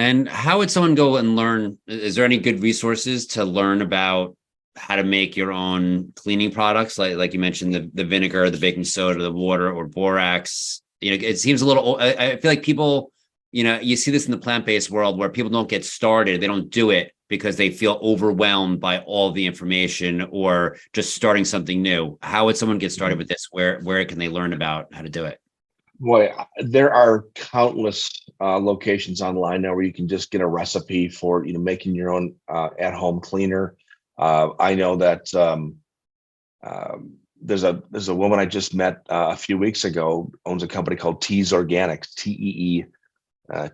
And how would someone go and learn? Is there any good resources to learn about how to make your own cleaning products? Like you mentioned, the vinegar, the baking soda, the water, or borax. It seems a little, I feel like people, you see this in the plant-based world where people don't get started. They don't do it because they feel overwhelmed by all the information or just starting something new. How would someone get started with this? Where can they learn about how to do it? Boy, there are countless locations online now where you can just get a recipe for making your own at-home cleaner. I know that there's a woman I just met a few weeks ago, owns a company called Tees Organics, TEE,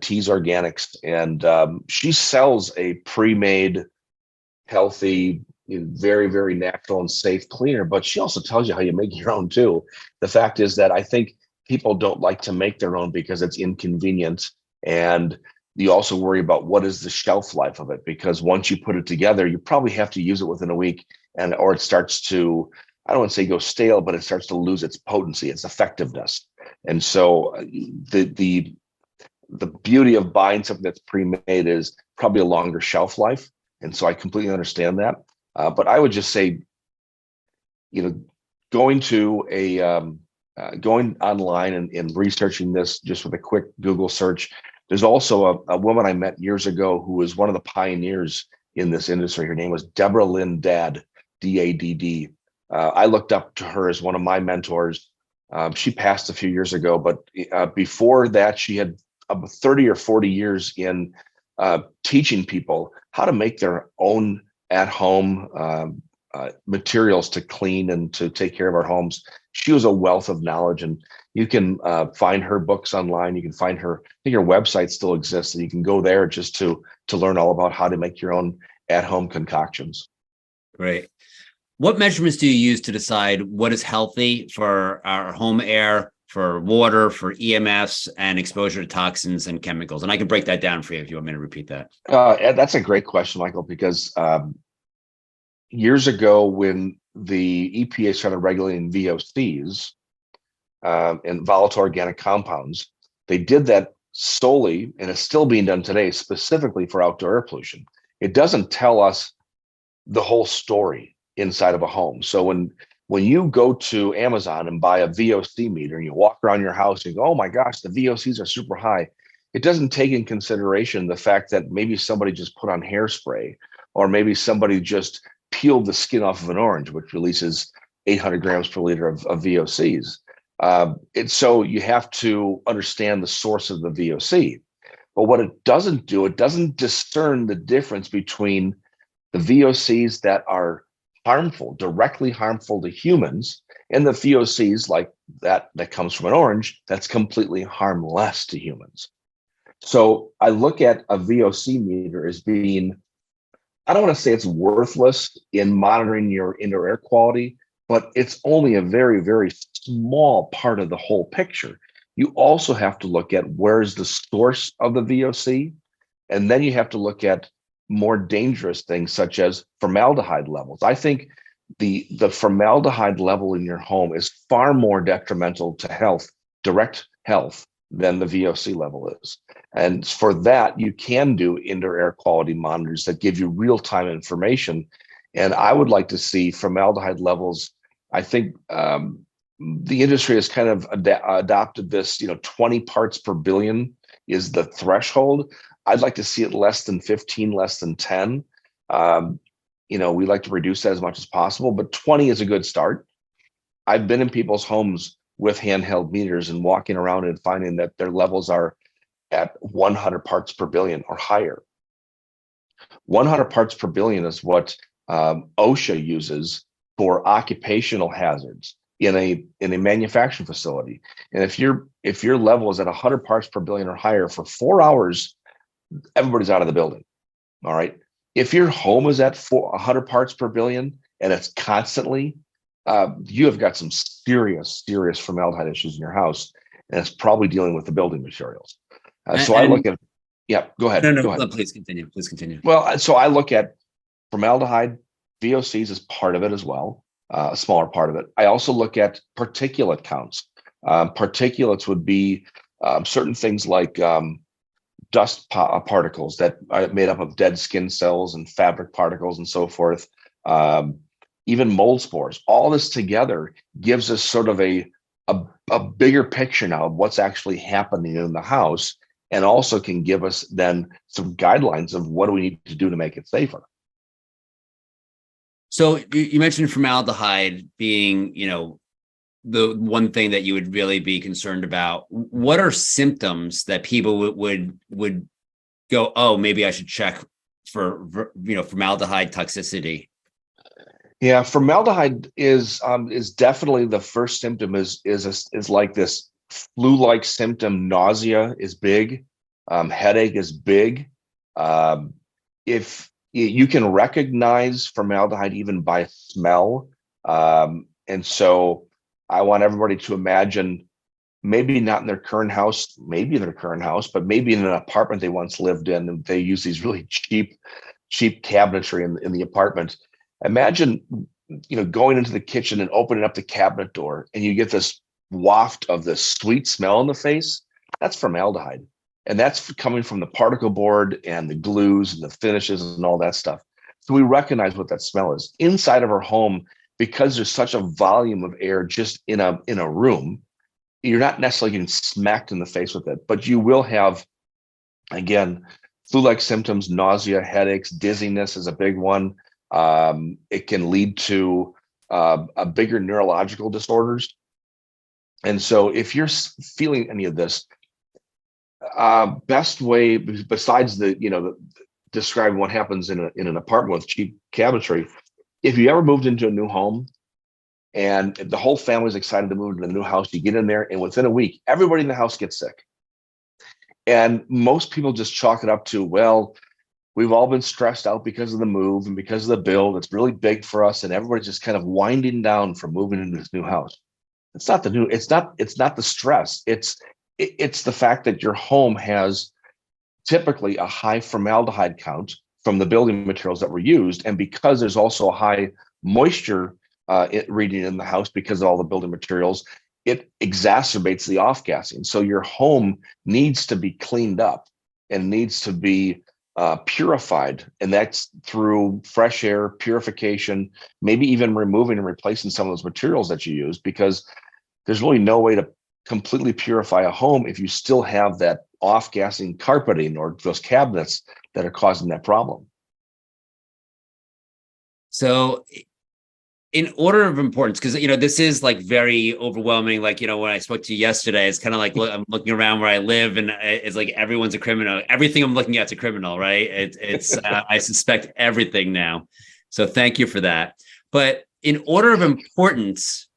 Tees Organics, and she sells a pre-made, healthy, very, very natural and safe cleaner. But she also tells you how you make your own too. The fact is that I think people don't like to make their own because it's inconvenient, and you also worry about what is the shelf life of it, because once you put it together, you probably have to use it within a week, or it starts to, I don't want to say go stale, but it starts to lose its potency, its effectiveness. And so the beauty of buying something that's pre-made is probably a longer shelf life. And so I completely understand that. But I would just say, going to going online and researching this just with a quick Google search. There's also a woman I met years ago who was one of the pioneers in this industry. Her name was Deborah Lynn Dadd, D-A-D-D. I looked up to her as one of my mentors. She passed a few years ago, but before that, she had 30 or 40 years in teaching people how to make their own at-home materials to clean and to take care of our homes. She was a wealth of knowledge, and you can find her books online. You can find her, I think her website still exists, and you can go there just to learn all about how to make your own at-home concoctions. Great. What measurements do you use to decide what is healthy for our home air, for water, for EMFs, and exposure to toxins and chemicals? And I can break that down for you if you want me to repeat that. That's a great question, Michael, because years ago when the EPA started regulating VOCs and volatile organic compounds, they did that solely, and it's still being done today, specifically for outdoor air pollution. It doesn't tell us the whole story inside of a home. So when you go to Amazon and buy a VOC meter and you walk around your house and you go, oh my gosh, the VOCs are super high, it doesn't take in consideration the fact that maybe somebody just put on hairspray, or maybe somebody just peeled the skin off of an orange, which releases 800 grams per liter of VOCs. So you have to understand the source of the VOC. But what it doesn't do, it doesn't discern the difference between the VOCs that are harmful, directly harmful to humans, and the VOCs like that comes from an orange that's completely harmless to humans. So I look at a VOC meter as being, I don't want to say it's worthless in monitoring your indoor air quality, but it's only a very, very small part of the whole picture. You also have to look at where's the source of the VOC, and then you have to look at more dangerous things such as formaldehyde levels. I think the formaldehyde level in your home is far more detrimental to health, direct health, than the VOC level is. And for that, you can do indoor air quality monitors that give you real-time information. And I would like to see formaldehyde levels. I think the industry has kind of adopted this, 20 parts per billion is the threshold. I'd like to see it less than 15, less than 10. We like to reduce that as much as possible, but 20 is a good start. I've been in people's homes with handheld meters and walking around and finding that their levels are at 100 parts per billion or higher. 100 parts per billion is what OSHA uses for occupational hazards in a manufacturing facility. And if your level is at 100 parts per billion or higher for 4 hours, everybody's out of the building. All right. If your home is at 100 parts per billion and it's constantly, you have got some serious formaldehyde issues in your house, and it's probably dealing with the building materials. So I look at, yeah, go ahead. No, go ahead. please continue. Please continue. Well, so I look at formaldehyde, VOCs as part of it as well, a smaller part of it. I also look at particulate counts. Particulates would be certain things like particles that are made up of dead skin cells and fabric particles and so forth, um, even mold spores. All this together gives us sort of a bigger picture now of what's actually happening in the house, and also can give us then some guidelines of what do we need to do to make it safer. So you mentioned formaldehyde being, the one thing that you would really be concerned about. What are symptoms that people would go, oh, maybe I should check for formaldehyde toxicity? Yeah, formaldehyde is definitely the first symptom. Is like this flu-like symptom. Nausea is big, headache is big. If you can recognize formaldehyde even by smell, and so I want everybody to imagine, maybe not in their current house, maybe in their current house, but maybe in an apartment they once lived in, and they use these really cheap cabinetry in the apartment. Imagine, going into the kitchen and opening up the cabinet door, and you get this waft of this sweet smell in the face. That's formaldehyde. And that's coming from the particle board and the glues and the finishes and all that stuff. So we recognize what that smell is. Inside of our home, because there's such a volume of air just in a room, you're not necessarily getting smacked in the face with it, but you will have, again, flu-like symptoms. Nausea, headaches, dizziness is a big one. It can lead to a bigger neurological disorders. And so if you're feeling any of this, best way, besides describing what happens in an apartment with cheap cabinetry, if you ever moved into a new home and the whole family's excited to move into the new house, you get in there and within a week, everybody in the house gets sick. And most people just chalk it up to, well, we've all been stressed out because of the move and because of the build. It's really big for us, and everybody's just kind of winding down from moving into this new house. It's not the stress. It's the fact that your home has typically a high formaldehyde count from the building materials that were used, and because there's also a high moisture reading in the house because of all the building materials, it exacerbates the off-gassing. So your home needs to be cleaned up and needs to be purified, and that's through fresh air purification, maybe even removing and replacing some of those materials that you use, because there's really no way to completely purify a home if you still have that off-gassing carpeting or those cabinets that are causing that problem. So in order of importance, because this is like very overwhelming. Like, when I spoke to you yesterday, it's kind of like, I'm looking around where I live, and it's like everyone's a criminal. Everything I'm looking at is a criminal, right? It's I suspect everything now. So thank you for that. But in order of importance,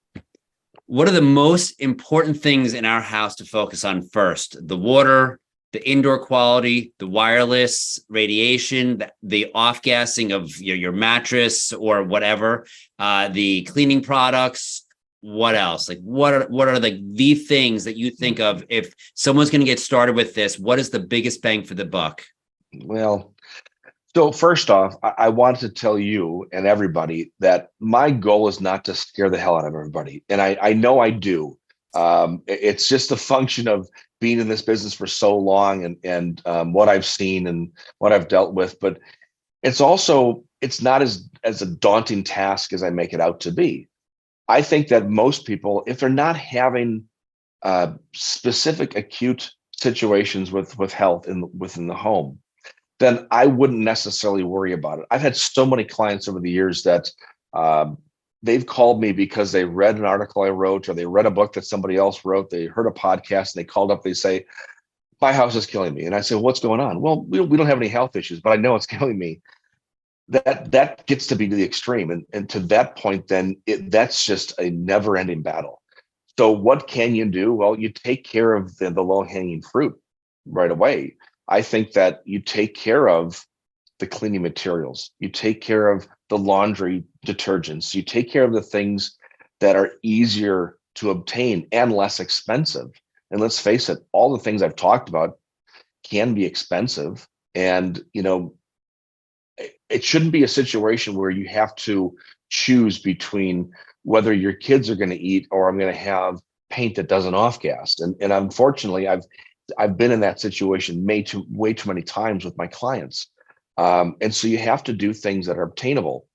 what are the most important things in our house to focus on first? The water, the indoor quality, the wireless, radiation, the off-gassing of your mattress or whatever, the cleaning products. What else? Like, what are the things that you think of if someone's going to get started with this? What is the biggest bang for the buck? Well, so first off, I want to tell you and everybody that my goal is not to scare the hell out of everybody. And I know I do. It's just a function of being in this business for so long and what I've seen and what I've dealt with. But it's not as a daunting task as I make it out to be. I think that most people, if they're not having specific acute situations with health within the home, then I wouldn't necessarily worry about it. I've had so many clients over the years that they've called me because they read an article I wrote, or they read a book that somebody else wrote. They heard a podcast and they called up. They say, my house is killing me. And I say, what's going on? Well, we don't have any health issues, but I know it's killing me. That gets to be to the extreme. And to that point, then that's just a never ending battle. So what can you do? Well, you take care of the low hanging fruit right away. I think that you take care of the cleaning materials, you take care of the laundry detergents, you take care of the things that are easier to obtain and less expensive. And let's face it, all the things I've talked about can be expensive. And, it shouldn't be a situation where you have to choose between whether your kids are going to eat or I'm going to have paint that doesn't off gas. And unfortunately, it's I've been in that situation way too many times with my clients. And so you have to do things that are obtainable.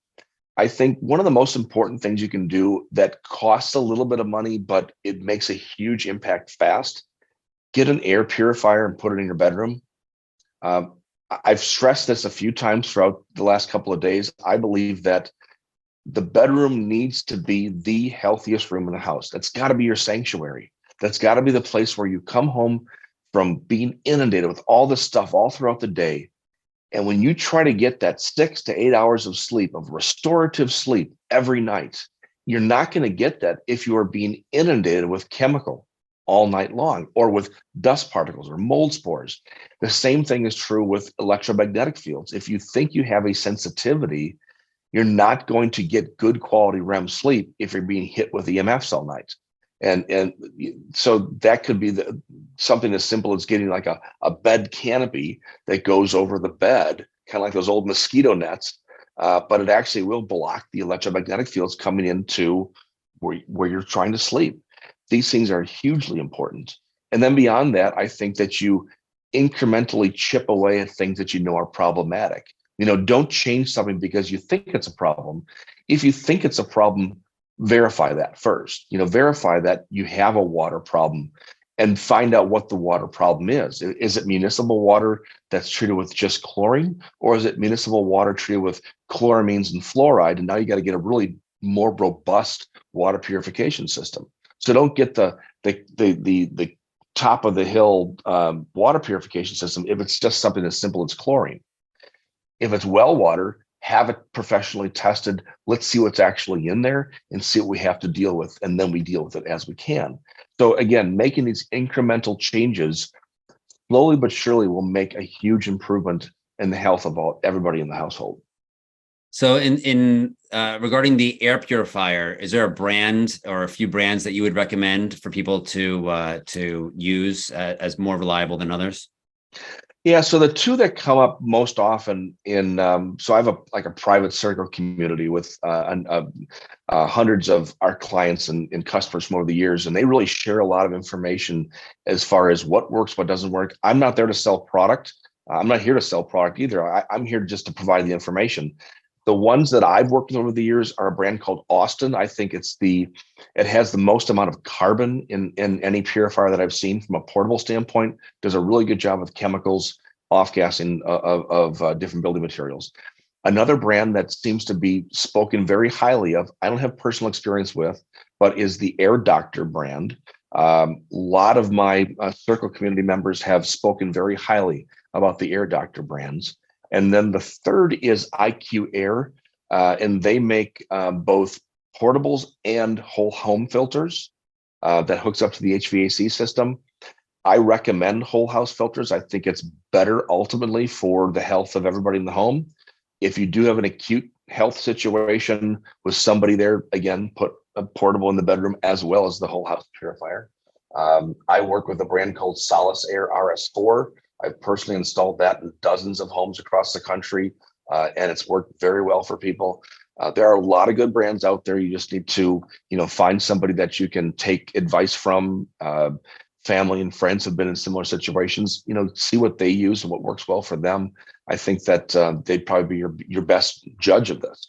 I think one of the most important things you can do that costs a little bit of money, but it makes a huge impact fast, get an air purifier and put it in your bedroom. Um, I've stressed this a few times throughout the last couple of days. I believe that the bedroom needs to be the healthiest room in the house. That's got to be your sanctuary. That's got to be the place where you come home from being inundated with all this stuff all throughout the day. And when you try to get that 6 to 8 hours of sleep, of restorative sleep every night, you're not going to get that if you are being inundated with chemical all night long, or with dust particles or mold spores. The same thing is true with electromagnetic fields. If you think you have a sensitivity, you're not going to get good quality REM sleep if you're being hit with EMFs all night. And so that could be something as simple as getting like a bed canopy that goes over the bed, kind of like those old mosquito nets, but it actually will block the electromagnetic fields coming into where you're trying to sleep. These things are hugely important. And then beyond that, I think that you incrementally chip away at things that you know are problematic. Don't change something because you think it's a problem. If you think it's a problem, verify that first. Verify that you have a water problem and find out what the water problem is. Is it municipal water that's treated with just chlorine, or is it municipal water treated with chloramines and fluoride? And now you got to get a really more robust water purification system. So don't get the top of the hill water purification system if it's just something as simple as chlorine. If it's well water, have it professionally tested. Let's see what's actually in there and see what we have to deal with, and then we deal with it as we can. So again, making these incremental changes slowly but surely will make a huge improvement in the health of everybody in the household. So in regarding the air purifier, is there a brand or a few brands that you would recommend for people to use as more reliable than others? Yeah, so the two that come up most often so I have a private circle community with hundreds of our clients and customers from over the years, and they really share a lot of information as far as what works, what doesn't work. I'm not there to sell product. I'm not here to sell product either. I'm here just to provide the information. The ones that I've worked with over the years are a brand called Austin. I think it has the most amount of carbon in any purifier that I've seen from a portable standpoint. Does a really good job of chemicals, off-gassing of different building materials. Another brand that seems to be spoken very highly of, I don't have personal experience with, but is the Air Doctor brand. A lot of my circle community members have spoken very highly about the Air Doctor brands. And then the third is IQ Air, and they make both portables and whole home filters that hooks up to the HVAC system. I recommend whole house filters. I think it's better ultimately for the health of everybody in the home. If you do have an acute health situation with somebody there, again, put a portable in the bedroom as well as the whole house purifier. I work with a brand called Solace Air RS4. I've personally installed that in dozens of homes across the country, and it's worked very well for people. There are a lot of good brands out there. You just need to, find somebody that you can take advice from. Family and friends have been in similar situations. See what they use and what works well for them. I think that they'd probably be your best judge of this.